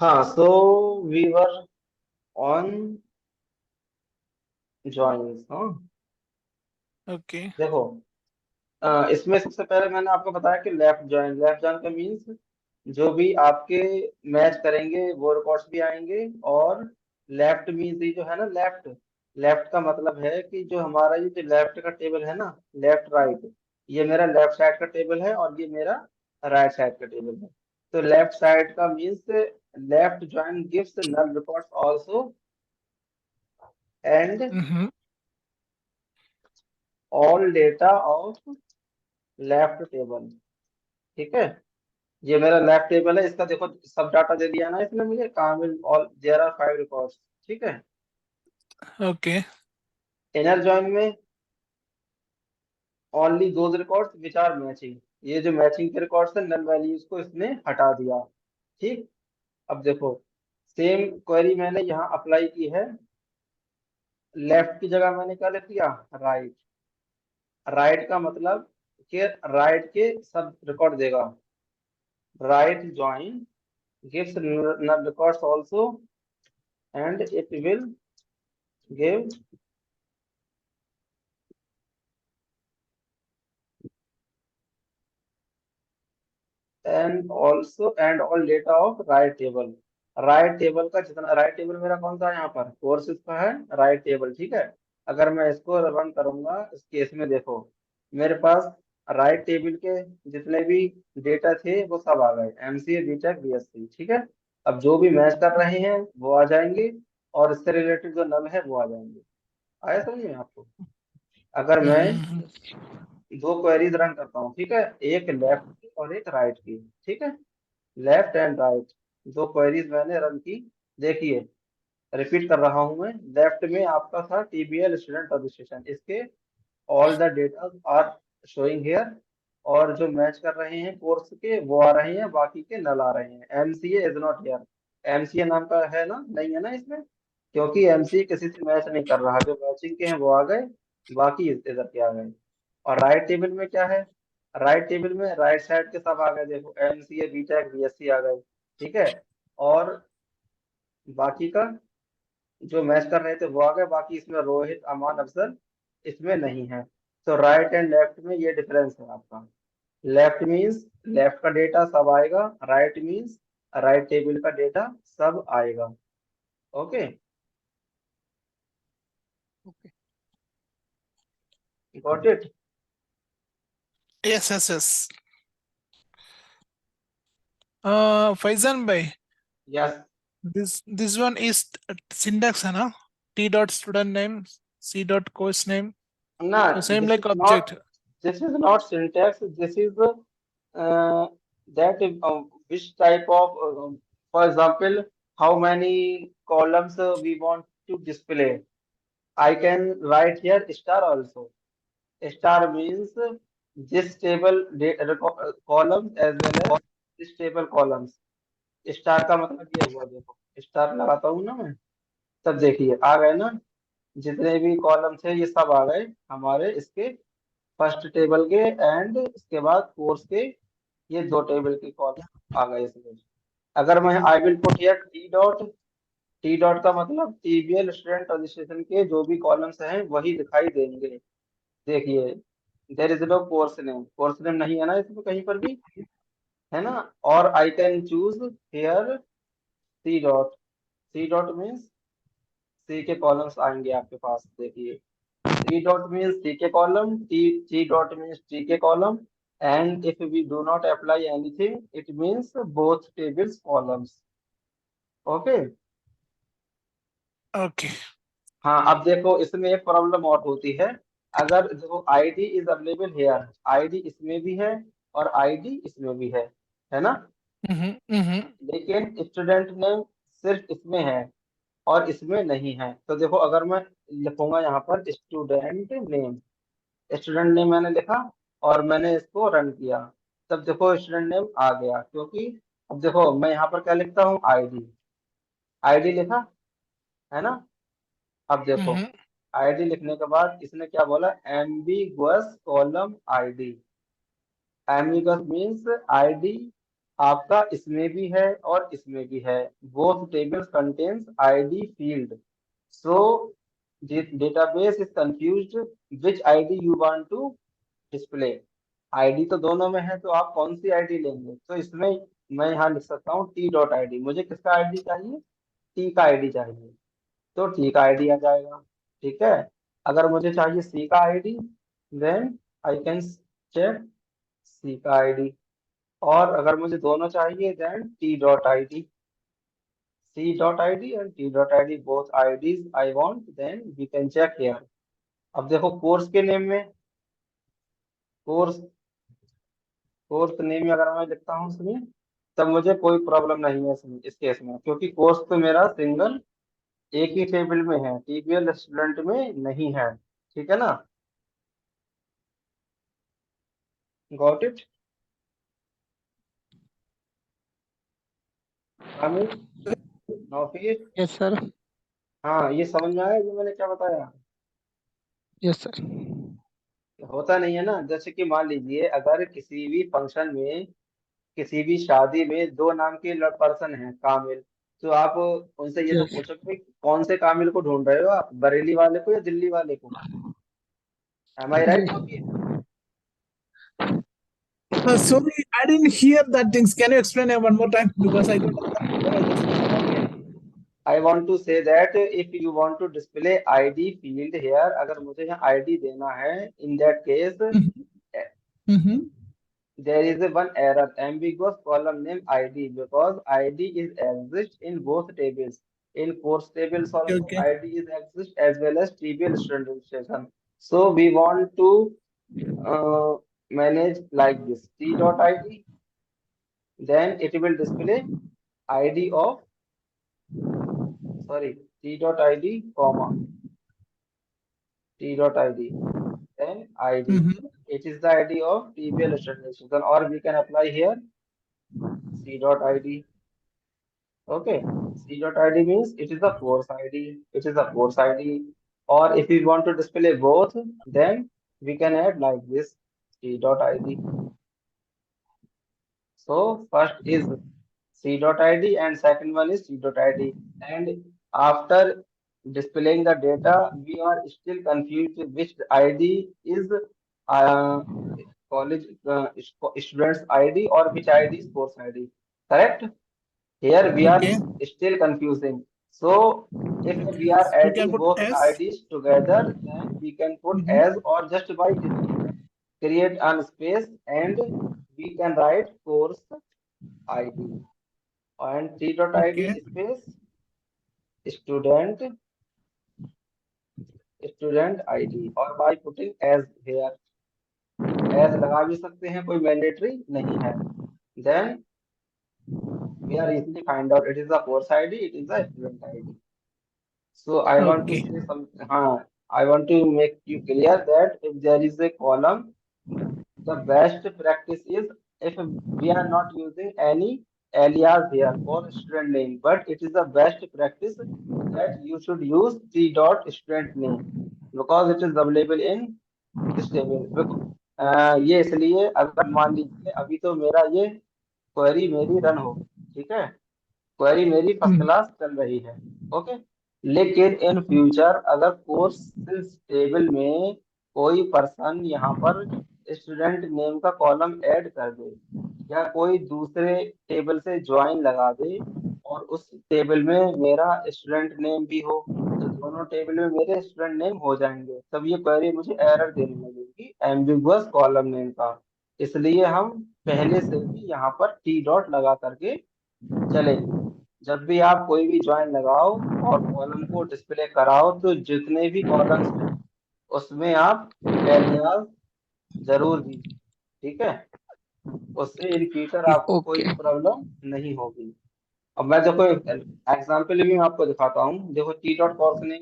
हाँ, so we were on joins. हाँ, okay. देखो, इसमें सबसे पहले मैंने आपको बताया कि लेफ्ट जॉइन का मीन्स जो भी आपके मैच करेंगे वो रिकॉर्ड्स भी आएंगे। और लेफ्ट मीन्स ये जो है ना, लेफ्ट लेफ्ट का मतलब है कि जो हमारा ये जो लेफ्ट का टेबल है ना, लेफ्ट राइट, ये मेरा लेफ्ट साइड का टेबल है और ये मेरा राइट साइड का टेबल है। तो लेफ्ट साइड का means left join gives null records also and hmm. All data of left table. ठीक है, ये मेरा लैब टेबल है, इसका देखो सब डाटा दे दिया ना इसने मुझे, कामिल ऑल देयर आर 5 रिकॉर्ड्स। ठीक है, ओके। इनर जॉइन में only those records which are matching, ये जो मैचिंग के रिकॉर्ड्स है नल वैल्यूज को इसने हटा दिया। ठीक, अब देखो, सेम क्वेरी मैंने यहाँ अप्लाई की है। लेफ्ट की जगह मैंने क्या लिख दिया, राइट। राइट का मतलब कि राइट के सब रिकॉर्ड देगा। Right join gives null records also and it will give and all data of right table. Right table का जितना, राइट टेबल मेरा कौन सा है यहाँ पर, कोर्सेज का है राइट टेबल। ठीक है, अगर मैं इसको रन करूंगा इस केस में, देखो मेरे पास राइट टेबल के जितने भी डेटा थे वो सब आ गए, एमसीए बीटेक बीएससी। ठीक है, अब जो भी मैच कर रहे हैं वो आ जाएंगे और इससे रिलेटेड जो नल है वो आ जाएंगे। आया समझ में आपको? अगर मैं हम्म। दो क्वेरीज रन करता हूँ, ठीक है, एक लेफ्ट की और एक राइट की। ठीक है, लेफ्ट एंड राइट, दो क्वेरीज मैंने रन की। देखिए, रिपीट कर रहा हूं मैं, लेफ्ट में आपका था टीबीएल स्टूडेंट रजिस्ट्रेशन, इसके all the data are showing here, और जो मैच कर रहे हैं कोर्स के वो आ रहे हैं, बाकी के नल आ रहे हैं। MCA is not here, MCA नाम का है ना, नहीं है ना इसमें, क्योंकि एमसीए किसी से मैच नहीं कर रहा, जो मैचिंग के हैं वो आ गए, बाकी इधर के आ गए। और राइट टेबल में क्या है, राइट टेबल में राइट साइड के सब आ गए, देखो एमसीए बीटेक बीएससी आ गए। ठीक है, और बाकी का जो मैच कर रहे थे वो आ गए, बाकी इसमें रोहित अमान अफजल इसमें नहीं है। तो राइट एंड लेफ्ट में ये डिफरेंस है आपका। लेफ्ट मींस लेफ्ट का डेटा सब आएगा, राइट मींस राइट टेबल का डेटा सब आएगा। Okay, okay. Got it? Yes yes yes. Faizan भाई, yes. this one is syntax है ना? T dot student name, C dot course name, ना, so same this is like not, object. This is not syntax, this is that which type of for example, how many columns we want to display. I can write here star also. Star means this table columns as well as this table columns. Star का मतलब ये हुआ, देखो star लगाता हूँ ना मैं, तब देखिए आ गए ना, जितने भी कॉलम थे ये सब आ गए हमारे इसके फर्स्ट टेबल के, एंड इसके बाद कोर्स के ये दो टेबल के कॉलम आ गए इसमें। अगर मैं I will put here T dot, T dot का मतलब टीबीएल स्टूडेंट रजिस्ट्रेशन के जो भी कॉलम्स हैं वही दिखाई देंगे। देखिए, there is no course name, course name नहीं है ना इसमें कहीं पर भी, है ना। और I can choose here C dot, C dot means C के कॉलम्स आएंगे आपके पास। देखिए, सी डॉट मीन्स सी के column, T T dot means T के column, and if we do not apply anything it means both tables columns. Okay. Okay. हाँ, अब देखो इसमें एक प्रॉब्लम और होती है। अगर देखो ID is available hair, ID इसमें भी है और आईडी इसमें भी है ना, Mm-hmm. लेकिन स्टूडेंट नेम सिर्फ इसमें है और इसमें नहीं है। तो देखो अगर मैं लिखूंगा यहाँ पर स्टूडेंट नेम, स्टूडेंट नेम मैंने लिखा और मैंने इसको रन किया, तब देखो स्टूडेंट नेम आ गया, क्योंकि अब देखो मैं यहाँ पर क्या लिखता हूँ, आईडी, आईडी लिखा, है ना। अब देखो Mm-hmm. आईडी लिखने के बाद इसने क्या बोला, ambiguous column ID. Ambiguous means ID आपका इसमें भी है और इसमें भी है। Both tables contains ID field, so database is confused which ID you want to display. ID तो दोनों में है, तो आप कौन सी आईडी लेंगे? तो इसमें मैं यहाँ लिख सकता हूँ टी डॉट आई डी। मुझे किसका आईडी चाहिए? टी का आईडी चाहिए, तो टी का आईडी आ जाएगा। ठीक है। अगर मुझे चाहिए सी का ID, then I can check C का आईडी। और अगर मुझे दोनों चाहिए, then T dot I D, C dot I D and T dot I D, both IDs I want, then we can check here. अब देखो course के name में, कोर्स कोर्स नेम में अगर मैं लिखता हूँ सुनिए, तब मुझे कोई प्रॉब्लम नहीं है इस केस में, क्योंकि कोर्स तो मेरा सिंगल एक ही टेबल में है, टीबीएल स्टूडेंट में नहीं है। ठीक है ना? Got it? Aamir, Naufees? Yes sir. हाँ, ये समझ में आया ये मैंने क्या बताया? Yes sir. होता नहीं है ना, जैसे कि मान लीजिए अगर किसी भी फंक्शन में, किसी भी शादी में दो नाम के पर्सन हैं कामिल, तो आप उनसे ये तो यस। पूछोगे कि कौन से कामिल को ढूंढ रहे हो आप, बरेली वाले को या दिल्ली वाले को? एम आई जी। Right Naufees? Sorry, I didn't hear that things. Can you explain it one more time? Because I don't understand what I just heard. Okay, I want to say that if you want to display ID field here, अगर मुझे यहाँ ID देना है, in that case Mm-hmm. there is a one error, ambiguous column name id, because id is exist in both tables. In course tables also Okay. id is exist as well as tbl student registration. So we want to uh, manage like this: t dot id, then it will display id of, sorry, t dot id comma t dot id, then id, Mm-hmm. it is the id of tbl student registration, or we can apply here c dot id. Okay, C dot ID means it is a course ID. It is a course ID. Or if we want to display both, then we can add like this C dot ID. So first is C dot ID and second one is C dot ID. And after displaying the data, we are still confused which ID is uh, college student's ID or which ID is course ID. Correct? Here we are Okay. still confusing. So if we are We can adding put both S. IDs together, then we can put Mm-hmm. as, or just by create an space and we can write course ID and t dot Okay. ID space student ID, or by putting as here, as लगा भी सकते हैं, कोई mandatory नहीं है। Then we are easily find out it is a course ID, it is a student ID. So I want to Okay. say some, I want to make you clear that if there is a column, the best practice is, if we are not using any alias here for student name, but it is the best practice that you should use t dot student name, because it is available in this table. ये इसलिए, अगर मान लीजिए अभी तो मेरा ये query मेरी रन होगी, ठीक है, क्वेरी मेरी फर्स्ट Mm-hmm. क्लास चल रही है। ओके, लेकिन इन फ्यूचर अगर कोर्स टेबल में कोई पर्सन यहाँ पर स्टूडेंट नेम का कॉलम ऐड कर दे, या कोई दूसरे टेबल से ज्वाइन लगा दे, और उस टेबल में मेरा स्टूडेंट नेम भी हो, तो दोनों टेबल में मेरे स्टूडेंट नेम हो जाएंगे, तब ये क्वेरी मुझे एरर देने लगेगी एम्बिगुअस कॉलम नेम का। इसलिए हम पहले से ही यहाँ पर टी डॉट लगा करके चलेंगे। जब भी आप कोई भी ज्वाइन लगाओ और कॉलम को डिस्प्ले कराओ, तो जितने भी कॉलम्स हैं उसमें आप एलियास जरूर दीजिए। ठीक है, उससे इन फ्यूचर आपको कोई ओके। भी प्रॉब्लम नहीं होगी। अब मैं देखो एग्जाम्पल भी मैं आपको दिखाता हूँ। देखो टी डॉट कॉर्स ने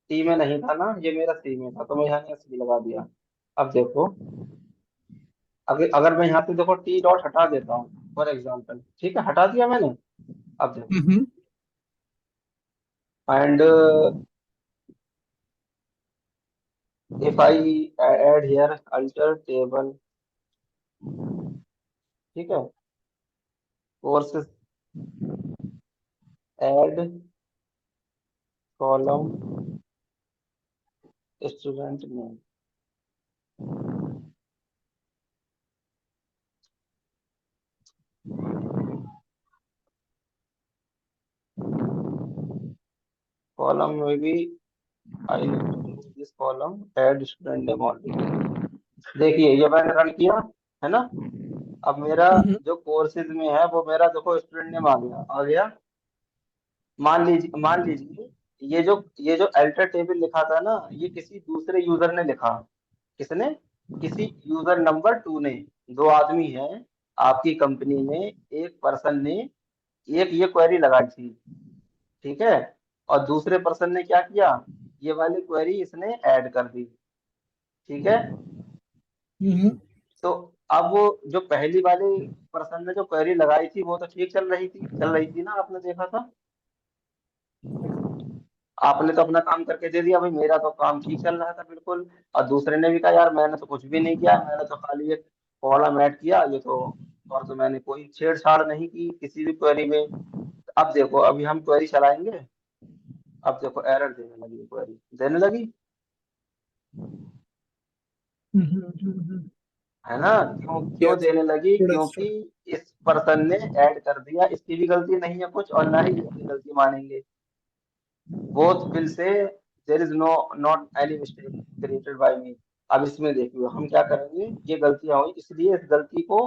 टी में नहीं था ना, ये मेरा सी में था, तो मैं यहाँ सी लगा दिया। अब देखो, अगर अगर मैं यहाँ पे देखो टी डॉट हटा देता हूँ फॉर एग्जाम्पल, ठीक है, हटा दिया मैंने। अब देखो, Mm-hmm. And if I add here alter table, ठीक है, courses add column student name. Column में भी I need to remove this column add student name already. देखिए ये मैंने रन किया है ना। अब मेरा जो कोर्सेज में है वो मेरा देखो स्टूडेंट नेम आ गया। मान लीजिए ये जो अल्टर टेबल लिखा था ना, ये किसी दूसरे यूजर ने लिखा। किसने? किसी यूजर नंबर 2 ने। दो आदमी हैं आपकी कंपनी में, एक पर्सन ने एक ये क्वेरी लगाई थी, ठीक है, और दूसरे पर्सन ने क्या किया, ये वाली क्वेरी इसने ऐड कर दी, ठीक है। तो अब वो जो पहली वाली पर्सन ने जो क्वेरी लगाई थी वो तो ठीक चल रही थी ना, आपने देखा था। आपने तो अपना काम करके दे दिया भाई, मेरा तो काम ठीक चल रहा था बिल्कुल। और दूसरे ने भी कहा यार मैंने तो कुछ भी नहीं किया, मैंने तो खाली एक कॉलम ऐड किया, ये तो और तो मैंने कोई छेड़छाड़ नहीं की किसी भी क्वेरी में। अब देखो अभी हम क्वेरी चलाएंगे, अब देखो एरर देने लगी, क्वेरी देने लगी, है ना। क्यों क्यों Yes, देने लगी? students. क्योंकि इस पर्सन ने ऐड कर दिया, इसकी भी गलती नहीं है कुछ, और ना ही ये अपनी गलती मानेंगे। Both will say there is no not any mistake created by me. अब इसमें देखिए हम क्या करेंगे, ये गलतियां हुई इसलिए इस गलती को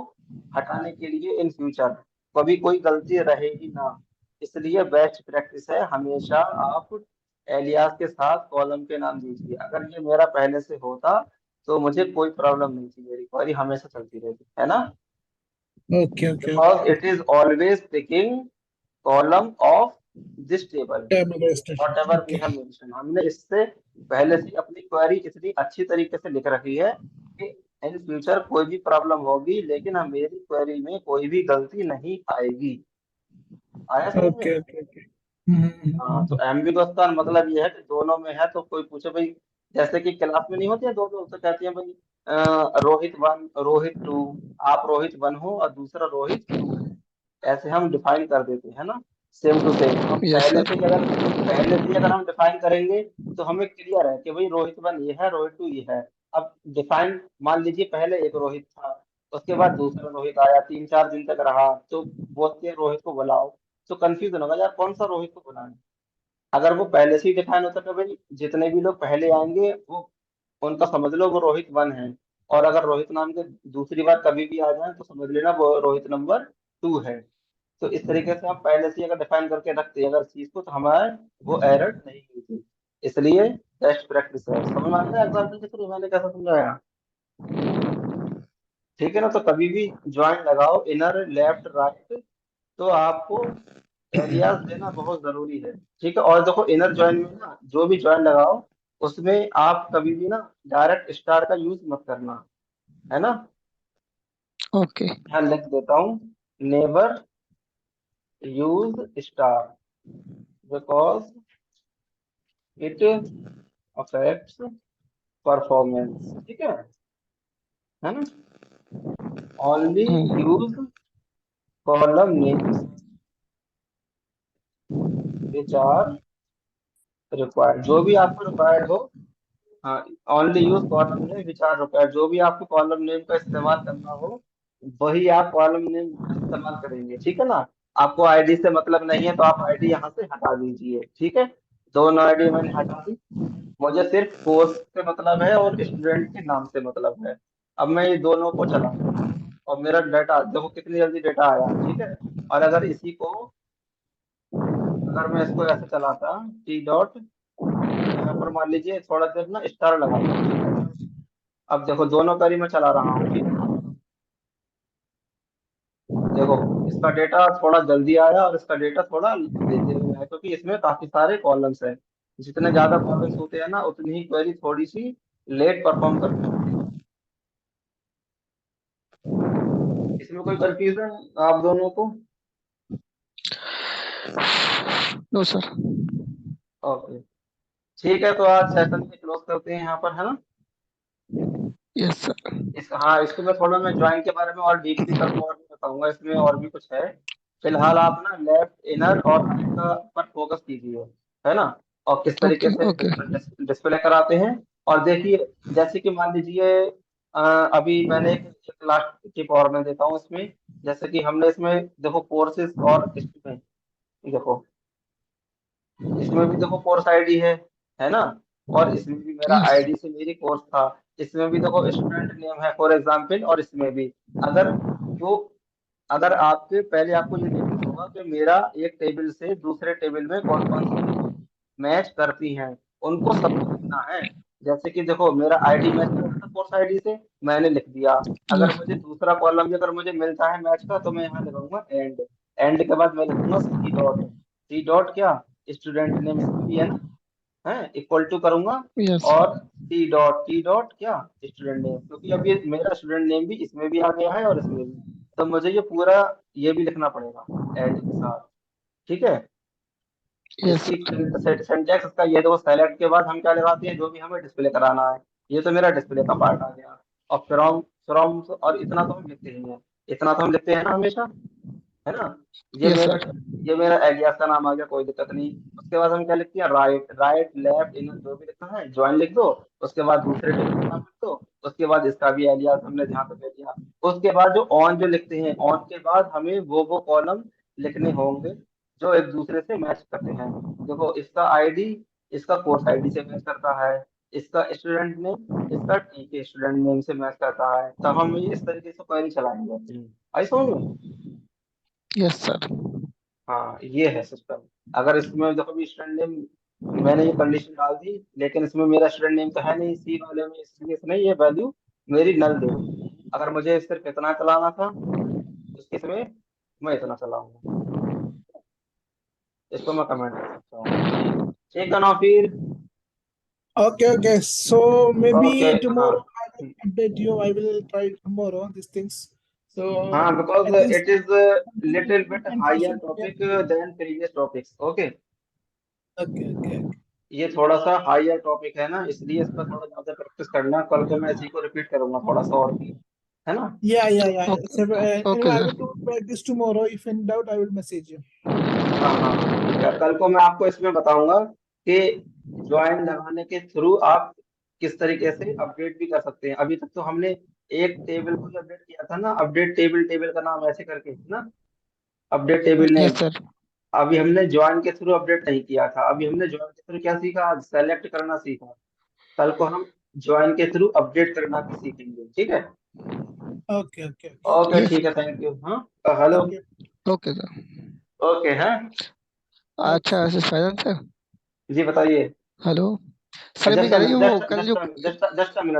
हटाने के लिए इन फ्यूचर कभी कोई गलती रहेगी ना, इसलिए बेस्ट प्रैक्टिस है हमेशा आप एलियास के साथ कॉलम के नाम दीजिए। अगर ये मेरा पहले से होता तो मुझे कोई प्रॉब्लम नहीं थी, मेरी क्वेरी हमेशा चलती रहती, है ना। Okay, okay, because okay. It is always taking column of this table Terminal station. Whatever we Okay. Have mention. हमने इससे पहले से अपनी क्वेरी इतनी अच्छी तरीके से लिख रखी है कि इन फ्यूचर कोई भी प्रॉब्लम होगी लेकिन हम मेरी क्वेरी में कोई भी गलती नहीं आएगी। आया समझ में? Okay, okay, okay. हाँ, तो एम्बिगुअस का मतलब ये है कि दोनों में है, तो कोई पूछे भाई, जैसे कि क्लास में नहीं होती है दो दो, तो कहती है भाई रोहित 1 रोहित 2, आप रोहित 1 हो और दूसरा रोहित 2 है, ऐसे हम डिफाइन कर देते हैं ना, सेम टू सेम। हम Yes, sir. पहले से ही अगर हम डिफाइन करेंगे तो हमें क्लियर है कि भाई रोहित 1 ये है, रोहित 2 ये है। अब डिफाइन मान लीजिए पहले एक रोहित था, उसके बाद दूसरा रोहित आया, 3-4 दिन तक रहा, तो बोलते हैं रोहित को बुलाओ, तो कंफ्यूजन होगा यार कौन सा रोहित को बुलाएं। अगर वो पहले से ही डिफाइन होता तो भाई जितने भी लोग पहले आएंगे वो उनका समझ लो वो रोहित 1 है, और अगर रोहित नाम के दूसरी बार कभी भी आ जाए तो समझ लेना वो रोहित नंबर 2 है। तो इस तरीके से हम पहले से ही अगर डिफाइन करके रखते हैं अगर चीज को, तो हमारे वो एरर नहीं होती। इसलिए बेस्ट प्रैक्टिस है। समझ में आ गया एग्जाम्पल के थ्रू मैंने कैसा समझाया? ठीक है ना। तो कभी भी ज्वाइन लगाओ इनर लेफ्ट राइट, तो आपको एलियास देना बहुत जरूरी है, ठीक है। और देखो इनर जॉइन में ना जो भी जॉइन लगाओ उसमें आप कभी भी ना डायरेक्ट स्टार का यूज मत करना, है ना। Okay. यहाँ लिख देता हूँ, never use star because it affects performance, ठीक है ना। Only Hmm. Use column names which are required, जो भी आपको रिक्वायर्ड हो। हाँ, only use column name which are required, जो भी आपको कॉलम नेम का इस्तेमाल करना हो वही आप कॉलम नेम इस्तेमाल करेंगे, ठीक है ना। आपको आईडी से मतलब नहीं है तो आप आईडी यहाँ से हटा दीजिए, ठीक है। दोनों आईडी मैंने हटा दी, मुझे सिर्फ कोर्स से मतलब है और स्टूडेंट के नाम से मतलब है। अब मैं ये दोनों को चलाता हूँ और मेरा डाटा देखो कितनी जल्दी डाटा आया, ठीक है। और अगर इसी को, अगर मैं इसको ऐसे चलाता टी डॉट, यहाँ पर मान लीजिए थोड़ा देर ना स्टार लगाता, ठीक है। अब देखो दोनों करी मैं चला रहा हूँ, ठीक है ना। देखो इसका डेटा थोड़ा जल्दी आया और इसका डेटा थोड़ा देर में आया, क्योंकि इसमें काफी सारे कॉलम्स हैं। जितने ज्यादा कॉलम्स होते हैं ना उतनी ही क्वेरी थोड़ी सी लेट परफॉर्म करती है। इसमें कोई कंफ्यूजन आप दोनों को? No, sir. ओके, ठीक है। तो आज सेशन में क्लोज करते हैं यहाँ पर, है ना। Yes, sir. हाँ, इसको मैं थोड़ा मैं ज्वाइन के बारे में और डीपली करूंगा और भी बताऊंगा, इसमें और भी कुछ है। फिलहाल आप ना लेफ्ट इनर और राइट का पर फोकस कीजिए, है ना, और किस तरीके ओके से ओके डिस्प्ले कराते हैं। और देखिए, जैसे कि मान लीजिए अभी मैंने एक लास्ट टिप और मैं देता हूँ इसमें। जैसे कि हमने इसमें देखो कोर्सेज और इसमें देखो, इसमें भी देखो कोर्स आईडी है ना, और इसमें भी मेरा यस आईडी से मेरी कोर्स था। इसमें भी देखो स्टूडेंट नेम है फॉर एग्जाम्पल, और इसमें भी अगर जो अगर आपके पहले आपको ये देखना होगा कि मेरा एक टेबल से दूसरे टेबल में कौन कौन सी चीजें मैच करती हैं, उनको सबको लिखना है। जैसे कि देखो मेरा आईडी मैच कर रहा था कोर्स आईडी से, मैंने लिख दिया। अगर यस मुझे दूसरा कॉलम भी अगर मुझे मिलता है मैच का, तो मैं यहाँ लगाऊंगा एंड। एंड के बाद मैं लिखूंगा सी डॉट। सी डॉट क्या, स्टूडेंट नेम इसमें भी है ना, है इक्वल टू करूंगा। यस और टी डॉट क्या, स्टूडेंट नेम, क्योंकि अब ये मेरा स्टूडेंट नेम भी इसमें भी आ गया है और इसमें भी। तो मुझे ये पूरा ये भी लिखना पड़ेगा एंड के साथ, ठीक है। यस इसकी सर सिंटैक्स इसका ये देखो, सेलेक्ट के बाद हम क्या लगाते हैं, जो भी हमें डिस्प्ले कराना है। ये तो मेरा डिस्प्ले का पार्ट आ गया। और फ्रॉम फ्रॉम और इतना तो हम लिखते ही हैं, इतना तो हम लिखते हैं ना हमेशा, है ना। ये यस मेरा सर ये मेरा एलियास का नाम आ गया, कोई दिक्कत नहीं। उसके बाद हम क्या लिखते हैं, राइट राइट लेफ्ट इन, जो भी लिखना है ज्वाइन लिख दो। उसके बाद दूसरे टेबल का नाम लिख दो। उसके बाद इसका भी एलियास हमने जहाँ पे ले लिया। उसके बाद जो ऑन जो लिखते हैं, ऑन के बाद हमें वो कॉलम लिखने होंगे जो एक दूसरे से मैच करते हैं। देखो इसका आईडी इसका कोर्स आईडी से मैच करता है, इसका स्टूडेंट नेम इसका टी के स्टूडेंट नेम से मैच करता है। तब हम ये इस तरीके से क्वेरी चलाएंगे। आई समझ में। यस सर हाँ ये है सिस्टम। अगर इसमें देखो भी स्टूडेंट नेम मैंने ये कंडीशन डाल दी, लेकिन इसमें मेरा स्टूडेंट नेम तो है नहीं सी वाले में, इसलिए इसने ये वैल्यू मेरी नल दे दी। अगर मुझे सिर्फ इतना चलाना था, इस केस में मैं इतना चलाऊंगा, इसको मैं कमेंट कर सकता हूँ। ठीक है ना फिर। Okay, okay. So okay maybe हाँ। tomorrow I will update you. I will try tomorrow these things. हाँ So because at least it is little bit higher information clear. Topic then previous topics, okay. Okay, okay, okay. ये थोड़ा सा higher topic है ना, इसलिए इसका थोड़ा ज्यादा प्रैक्टिस करना। कल को मैं इसी को रिपीट करूंगा थोड़ा सा और भी, है ना। Yeah, yeah, yeah. Okay So, anyway, okay I sir will do practice tomorrow. If in doubt, I will message you. हाँ हाँ हाँ ठीक है, कल को मैं आपको इसमें बताऊंगा कि ज्वाइन लगाने के थ्रू आप किस तरीके से अपडेट भी कर सकते हैं। अभी तक तो हमने एक टेबल को अपडेट किया था ना, अपडेट टेबल, टेबल का नाम ऐसे करके ना, update table yes name. Sir अभी हमने ज्वाइन के थ्रू अपडेट नहीं किया था। अभी हमने ज्वाइन के थ्रू क्या सीखा, आज सेलेक्ट करना सीखा। कल को हम ज्वाइन के थ्रू अपडेट करना भी सीखेंगे, ठीक है। Okay, okay, okay. Okay yes ठीक है, थैंक यू। हाँ hello. Okay, okay sir okay है। okay. अच्छा ऐसे फाइनल सर जी बताइए। हेलो सर मैं जस्ट कह रही हूँ वो जस्ट कल जो just just just a minute.